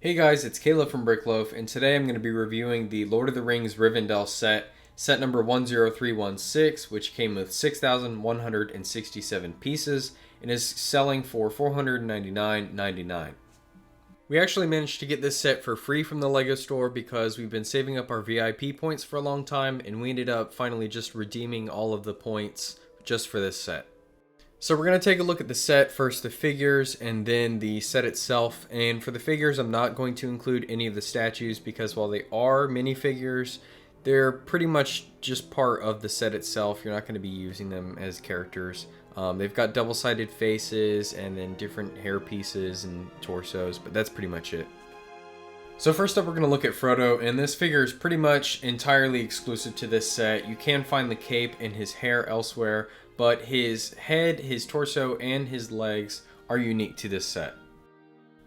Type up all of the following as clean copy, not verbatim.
Hey guys, it's Caleb from Brickloaf, and today I'm going to be reviewing the Lord of the Rings Rivendell set number 10316, which came with 6,167 pieces and is selling for $499.99. We actually managed to get this set for free from the Lego store because we've been saving up our VIP points for a long time, and we ended up finally just redeeming all of the points just for this set. So we're going to take a look at the set, first the figures and then the set itself. And for the figures, I'm not going to include any of the statues because while they are minifigures, they're pretty much just part of the set itself. You're not going to be using them as characters. They've got double-sided faces and then different hair pieces and torsos, but that's pretty much it. So first up, we're going to look at Frodo, and this figure is pretty much entirely exclusive to this set. You can find the cape and his hair elsewhere, but his head, his torso, and his legs are unique to this set.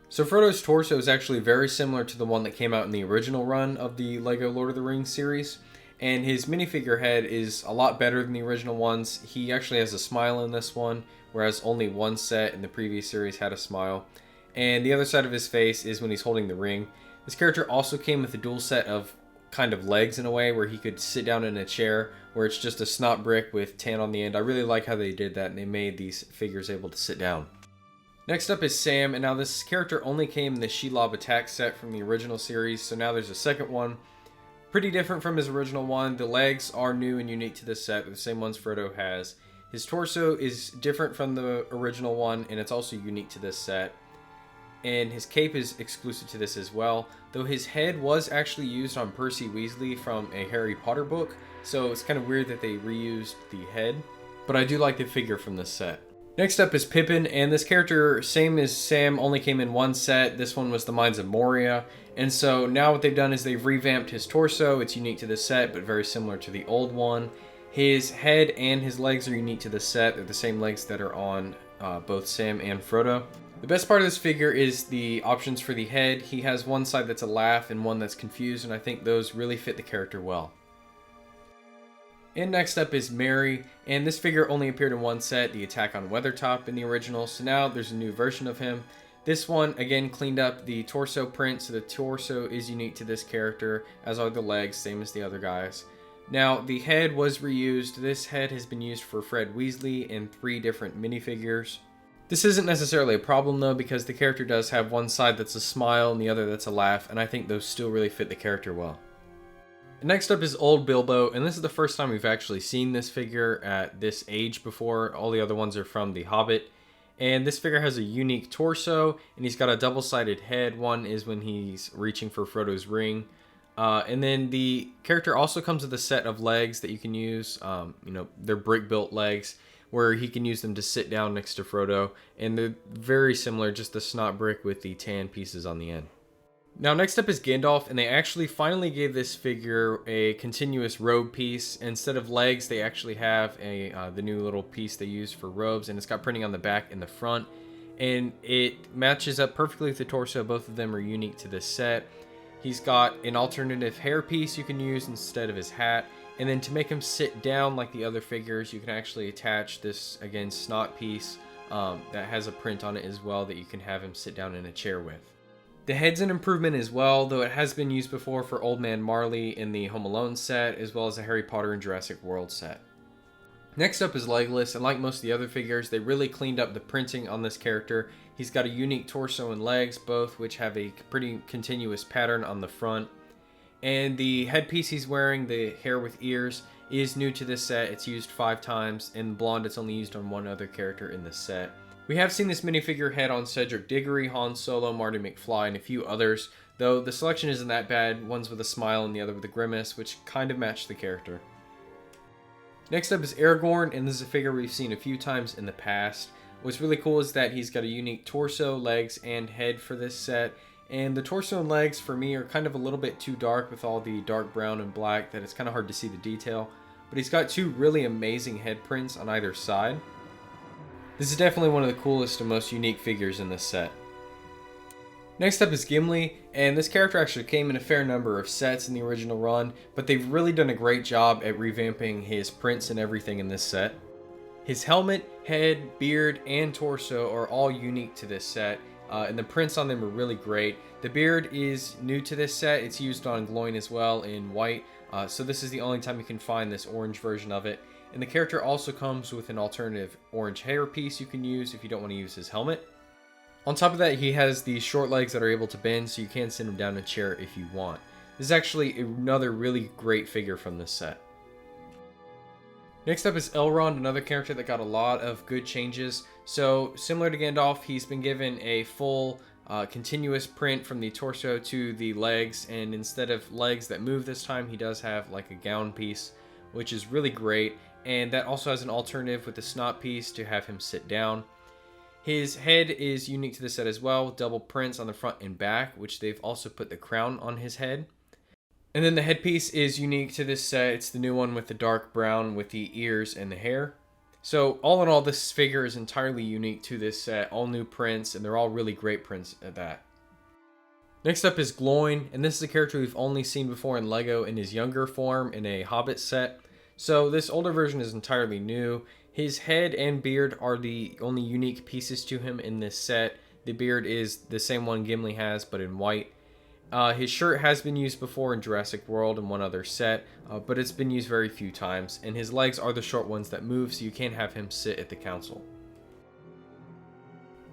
So Frodo's torso is actually very similar to the one that came out in the original run of the Lego Lord of the Rings series, and his minifigure head is a lot better than the original ones. He actually has a smile in this one, whereas only one set in the previous series had a smile. And the other side of his face is when he's holding the ring. This character also came with a dual set of kind of legs in a way where he could sit down in a chair where it's just a snot brick with tan on the end. I really like how they did that and they made these figures able to sit down. Next up is Sam, and now this character only came in the Shelob attack set from the original series, so now there's a second one. Pretty different from his original one. The legs are new and unique to this set, they're the same ones Frodo has. His torso is different from the original one and it's also unique to this set. And his cape is exclusive to this as well, though his head was actually used on Percy Weasley from a Harry Potter book, so it's kind of weird that they reused the head, but I do like the figure from this set. Next up is Pippin, and this character, same as Sam, only came in one set. This one was the Mines of Moria, and so now what they've done is they've revamped his torso. It's unique to this set, but very similar to the old one. His head and his legs are unique to the set. They're the same legs that are on both Sam and Frodo. The best part of this figure is the options for the head. He has one side that's a laugh and one that's confused, and I think those really fit the character well. And next up is Merry, and this figure only appeared in one set, the Attack on Weathertop in the original, so now there's a new version of him. This one, again, cleaned up the torso print, so the torso is unique to this character, as are the legs, same as the other guys. Now, the head was reused. This head has been used for Fred Weasley in 3 different minifigures. This isn't necessarily a problem though, because the character does have one side that's a smile and the other that's a laugh, and I think those still really fit the character well. Next up is Old Bilbo, and this is the first time we've actually seen this figure at this age before. All the other ones are from The Hobbit. And this figure has a unique torso, and he's got a double-sided head. One is when he's reaching for Frodo's ring. And then the character also comes with a set of legs that you can use. They're brick-built legs, where he can use them to sit down next to Frodo, and they're very similar, just the snot brick with the tan pieces on the end. Now next up is Gandalf, and they actually finally gave this figure a continuous robe piece. Instead of legs, they actually have the new little piece they use for robes, and it's got printing on the back and the front, and it matches up perfectly with the torso. Both of them are unique to this set. He's got an alternative hair piece you can use instead of his hat. And then to make him sit down like the other figures, you can actually attach this, again, snot piece that has a print on it as well that you can have him sit down in a chair with. The head's an improvement as well, though it has been used before for Old Man Marley in the Home Alone set, as well as the Harry Potter and Jurassic World set. Next up is Legolas, and like most of the other figures, they really cleaned up the printing on this character. He's got a unique torso and legs, both which have a pretty continuous pattern on the front. And the headpiece he's wearing, the hair with ears, is new to this set. It's used 5 times. In blonde, it's only used on one other character in the set. We have seen this minifigure head on Cedric Diggory, Han Solo, Marty McFly, and a few others, though the selection isn't that bad. One's with a smile and the other with a grimace, which kind of match the character. Next up is Aragorn, and this is a figure we've seen a few times in the past. What's really cool is that he's got a unique torso, legs, and head for this set. And the torso and legs for me are kind of a little bit too dark with all the dark brown and black that it's kind of hard to see the detail. But he's got 2 really amazing head prints on either side. This is definitely one of the coolest and most unique figures in this set. Next up is Gimli, and this character actually came in a fair number of sets in the original run, but they've really done a great job at revamping his prints and everything in this set. His helmet, head, beard, and torso are all unique to this set, and the prints on them are really great. The beard is new to this set. It's used on Gloin as well in white, so this is the only time you can find this orange version of it. And the character also comes with an alternative orange hair piece you can use if you don't want to use his helmet. On top of that, he has these short legs that are able to bend, so you can sit him down in a chair if you want. This is actually another really great figure from this set. Next up is Elrond, another character that got a lot of good changes. So similar to Gandalf, he's been given a full continuous print from the torso to the legs, and instead of legs that move this time, he does have like a gown piece, which is really great. And that also has an alternative with the snot piece to have him sit down. His head is unique to the set as well, with double prints on the front and back, which they've also put the crown on his head. And then the headpiece is unique to this set. It's the new one with the dark brown with the ears and the hair. So all in all, this figure is entirely unique to this set, all new prints, and they're all really great prints at that. Next up is Gloin, and this is a character we've only seen before in Lego in his younger form in a Hobbit set. So this older version is entirely new. His head and beard are the only unique pieces to him in this set. The beard is the same one Gimli has, but in white. His shirt has been used before in Jurassic World and one other set, but it's been used very few times. And his legs are the short ones that move, so you can't have him sit at the council.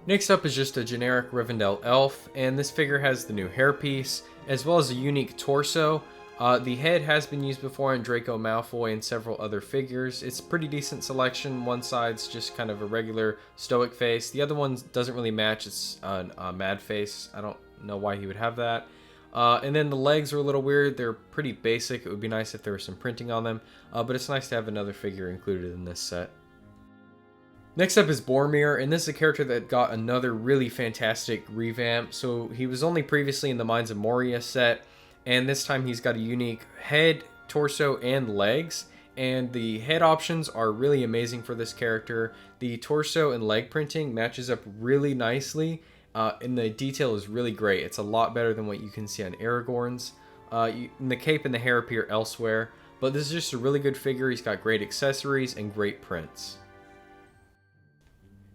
Next up is just a generic Rivendell elf, and this figure has the new hairpiece, as well as a unique torso. The head has been used before in Draco Malfoy and several other figures. It's a pretty decent selection. One side's just kind of a regular stoic face. The other one doesn't really match. It's a mad face. I don't know why he would have that. And then the legs are a little weird. They're pretty basic. It would be nice if there was some printing on them, but it's nice to have another figure included in this set. Next up is Boromir, and this is a character that got another really fantastic revamp. So he was only previously in the Mines of Moria set, and this time he's got a unique head, torso, and legs. And the head options are really amazing for this character. The torso and leg printing matches up really nicely, and the detail is really great. It's a lot better than what you can see on Aragorn's. And the cape and the hair appear elsewhere, but this is just a really good figure. He's got great accessories and great prints.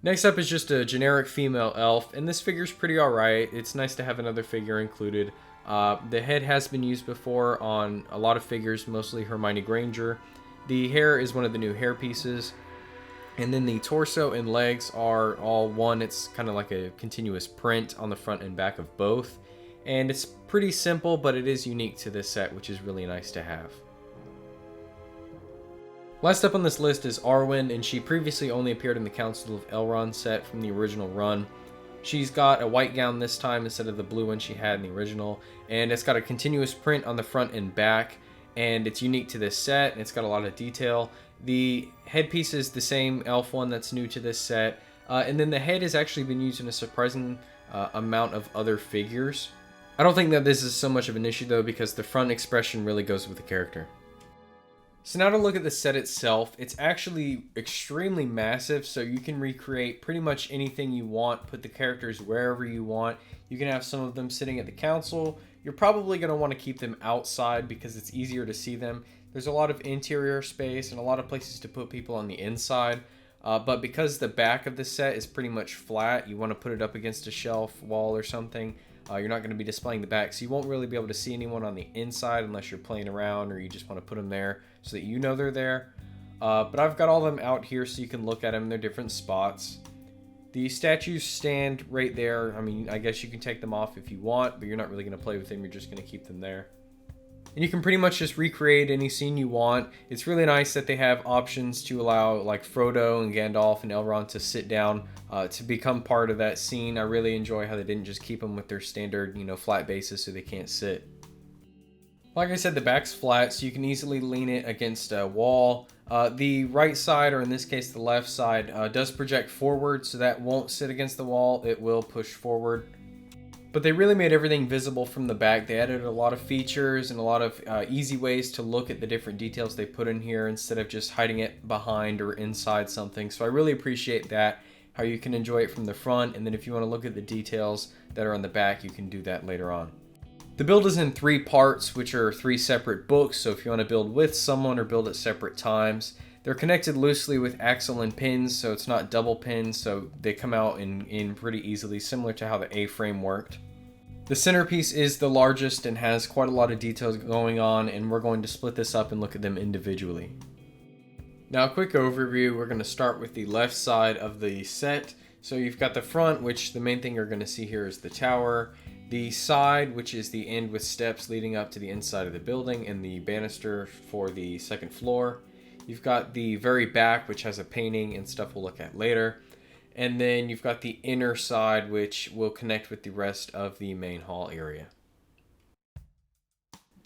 Next up is just a generic female elf, and this figure's pretty alright. It's nice to have another figure included. The head has been used before on a lot of figures, mostly Hermione Granger. The hair is one of the new hair pieces. And then the torso and legs are all one. It's kind of like a continuous print on the front and back of both. And it's pretty simple, but it is unique to this set, which is really nice to have. Last up on this list is Arwen, and she previously only appeared in the Council of Elrond set from the original run. She's got a white gown this time instead of the blue one she had in the original, and it's got a continuous print on the front and back, and it's unique to this set, and it's got a lot of detail. The headpiece is the same elf one that's new to this set, and then the head has actually been used in a surprising amount of other figures. I don't think that this is so much of an issue though, because the front expression really goes with the character. So now to look at the set itself, it's actually extremely massive, so you can recreate pretty much anything you want, put the characters wherever you want. You can have some of them sitting at the council. You're probably going to want to keep them outside because it's easier to see them. There's a lot of interior space and a lot of places to put people on the inside, but because the back of the set is pretty much flat, you want to put it up against a shelf wall or something. You're not going to be displaying the back, so you won't really be able to see anyone on the inside unless you're playing around or you just want to put them there so that you know they're there. But I've got all of them out here so you can look at them in their different spots. The statues stand right there. I mean, I guess you can take them off if you want, but you're not really going to play with them. You're just going to keep them there. And you can pretty much just recreate any scene you want. It's really nice that they have options to allow like Frodo and Gandalf and Elrond to sit down to become part of that scene. I really enjoy how they didn't just keep them with their standard, flat bases so they can't sit. Like I said, the back's flat, so you can easily lean it against a wall. The right side, or in this case the left side, does project forward, so that won't sit against the wall. It will push forward. But they really made everything visible from the back. They added a lot of features and a lot of easy ways to look at the different details they put in here instead of just hiding it behind or inside something. So I really appreciate that, how you can enjoy it from the front, and then if you want to look at the details that are on the back, you can do that later on. The build is in 3 parts, which are 3 separate books, so if you want to build with someone or build at separate times, They're connected loosely with axle and pins, so it's not double pins, so they come out in pretty easily, similar to how the A-frame worked. The centerpiece is the largest and has quite a lot of details going on, and we're going to split this up and look at them individually. Now, a quick overview. We're going to start with the left side of the set. So you've got the front, which the main thing you're going to see here is the tower. The side, which is the end with steps leading up to the inside of the building, and the banister for the second floor. You've got the very back, which has a painting and stuff we'll look at later. And then you've got the inner side, which will connect with the rest of the main hall area.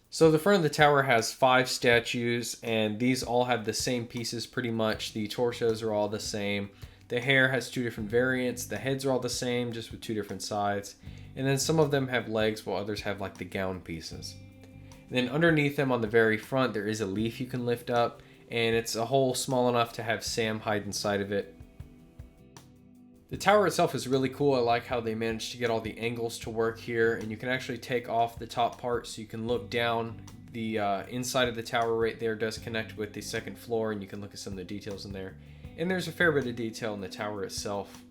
So the front of the tower has 5 statues, and these all have the same pieces pretty much. The torsos are all the same. The hair has 2 different variants. The heads are all the same, just with 2 different sides. And then some of them have legs, while others have like the gown pieces. And then underneath them on the very front, there is a leaf you can lift up, and it's a hole small enough to have Sam hide inside of it. The tower itself is really cool. I like how they managed to get all the angles to work here, and you can actually take off the top part so you can look down. The inside of the tower right there does connect with the second floor, and you can look at some of the details in there. And there's a fair bit of detail in the tower itself.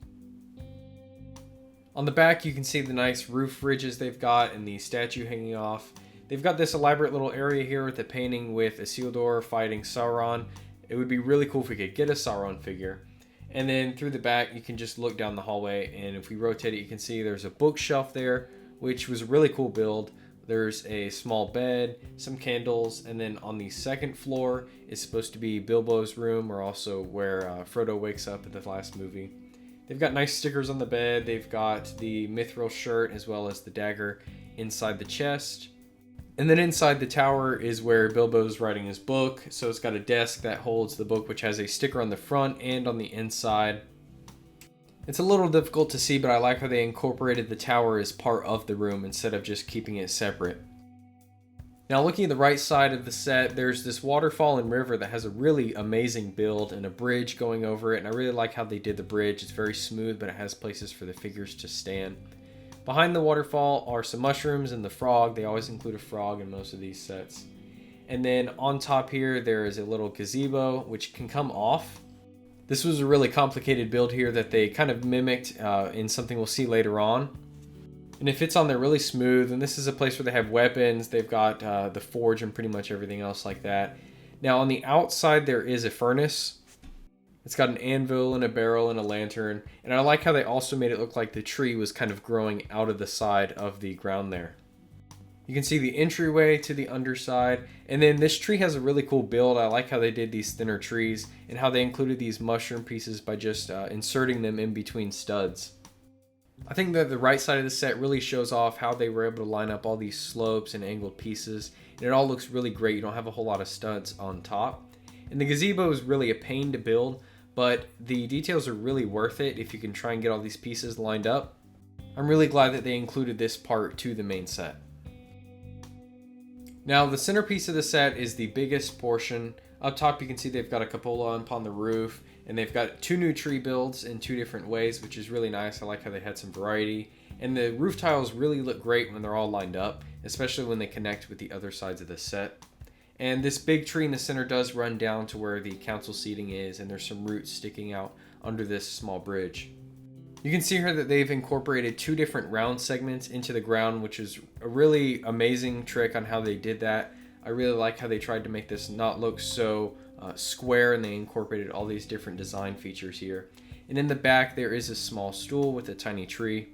On the back, you can see the nice roof ridges they've got and the statue hanging off. They've got this elaborate little area here with the painting with Isildur fighting Sauron. It would be really cool if we could get a Sauron figure. And then through the back, you can just look down the hallway, and if we rotate it, you can see there's a bookshelf there, which was a really cool build. There's a small bed, some candles, and then on the second floor is supposed to be Bilbo's room, or also where Frodo wakes up in the last movie. They've got nice stickers on the bed. They've got the mithril shirt as well as the dagger inside the chest. And then inside the tower is where Bilbo's writing his book. So it's got a desk that holds the book, which has a sticker on the front and on the inside. It's a little difficult to see, but I like how they incorporated the tower as part of the room instead of just keeping it separate. Now, looking at the right side of the set, there's this waterfall and river that has a really amazing build and a bridge going over it, and I really like how they did the bridge. It's very smooth, but it has places for the figures to stand. Behind the waterfall are some mushrooms and the frog. They always include a frog in most of these sets. And then on top here, there is a little gazebo, which can come off. This was a really complicated build here that they kind of mimicked in something we'll see later on. And it fits on there really smooth, and this is a place where they have weapons. They've got the forge and pretty much everything else like that. Now on the outside there is a furnace. It's got an anvil and a barrel and a lantern, and I like how they also made it look like the tree was kind of growing out of the side of the ground there. You can see the entryway to the underside, and then this tree has a really cool build. I like how they did these thinner trees and how they included these mushroom pieces by just inserting them in between studs. I think that the right side of the set really shows off how they were able to line up all these slopes and angled pieces, and it all looks really great. You don't have a whole lot of studs on top. And the gazebo is really a pain to build, but the details are really worth it if you can try and get all these pieces lined up. I'm really glad that they included this part to the main set. Now, the centerpiece of the set is the biggest portion. Up top, you can see they've got a cupola upon the roof, and they've got 2 new tree builds in 2 different ways, which is really nice. I like how they had some variety. And the roof tiles really look great when they're all lined up, especially when they connect with the other sides of the set. And this big tree in the center does run down to where the council seating is, and there's some roots sticking out under this small bridge. You can see here that they've incorporated 2 different round segments into the ground, which is a really amazing trick on how they did that. I really like how they tried to make this not look so square, and they incorporated all these different design features here. And in the back there is a small stool with a tiny tree.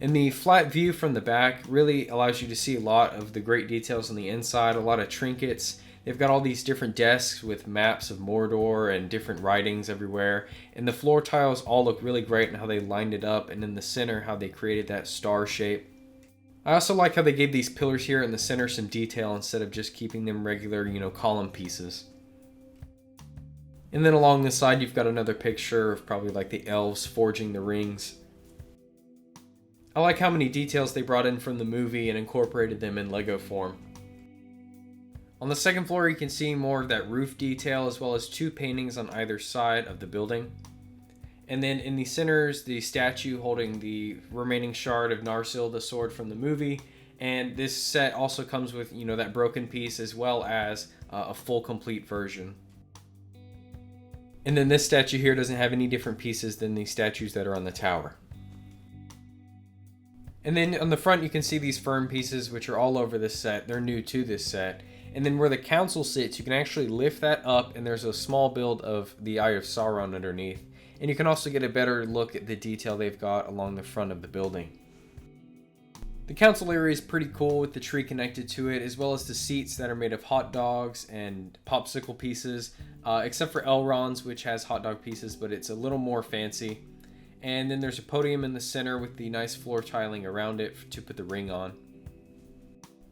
And the flat view from the back really allows you to see a lot of the great details on the inside, a lot of trinkets. They've got all these different desks with maps of Mordor and different writings everywhere. And the floor tiles all look really great in how they lined it up, and in the center how they created that star shape. I also like how they gave these pillars here in the center some detail instead of just keeping them regular, column pieces. And then along the side you've got another picture of probably like the elves forging the rings. I like how many details they brought in from the movie and incorporated them in Lego form. On the second floor you can see more of that roof detail, as well as 2 paintings on either side of the building. And then in the center is the statue holding the remaining shard of Narsil, the sword from the movie. And this set also comes with, that broken piece as well as a full complete version. And then this statue here doesn't have any different pieces than the statues that are on the tower. And then on the front you can see these firm pieces which are all over this set. They're new to this set. And then where the council sits, you can actually lift that up and there's a small build of the Eye of Sauron underneath. And you can also get a better look at the detail they've got along the front of the building. The council area is pretty cool with the tree connected to it, as well as the seats that are made of hot dogs and popsicle pieces, except for Elrond's, which has hot dog pieces, but it's a little more fancy. And then there's a podium in the center with the nice floor tiling around it to put the ring on.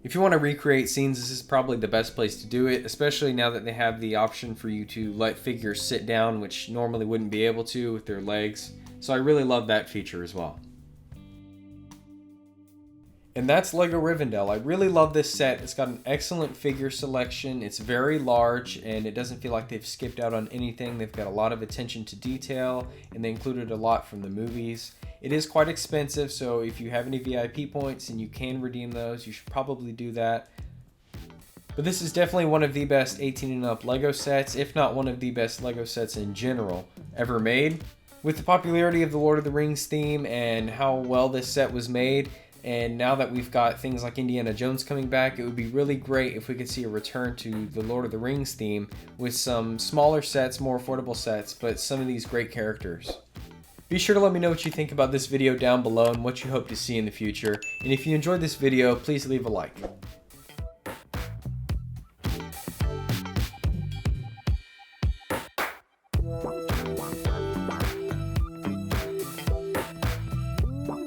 If you want to recreate scenes, this is probably the best place to do it, especially now that they have the option for you to let figures sit down, which normally wouldn't be able to with their legs. So I really love that feature as well. And that's Lego Rivendell. I really love this set. It's got an excellent figure selection. It's very large and it doesn't feel like they've skipped out on anything. They've got a lot of attention to detail and they included a lot from the movies. It is quite expensive, so if you have any VIP points and you can redeem those, you should probably do that. But this is definitely one of the best 18 and up Lego sets, if not one of the best Lego sets in general ever made. With the popularity of the Lord of the Rings theme and how well this set was made, and now that we've got things like Indiana Jones coming back, it would be really great if we could see a return to the Lord of the Rings theme with some smaller sets, more affordable sets, but some of these great characters. Be sure to let me know what you think about this video down below and what you hope to see in the future. And if you enjoyed this video, please leave a like.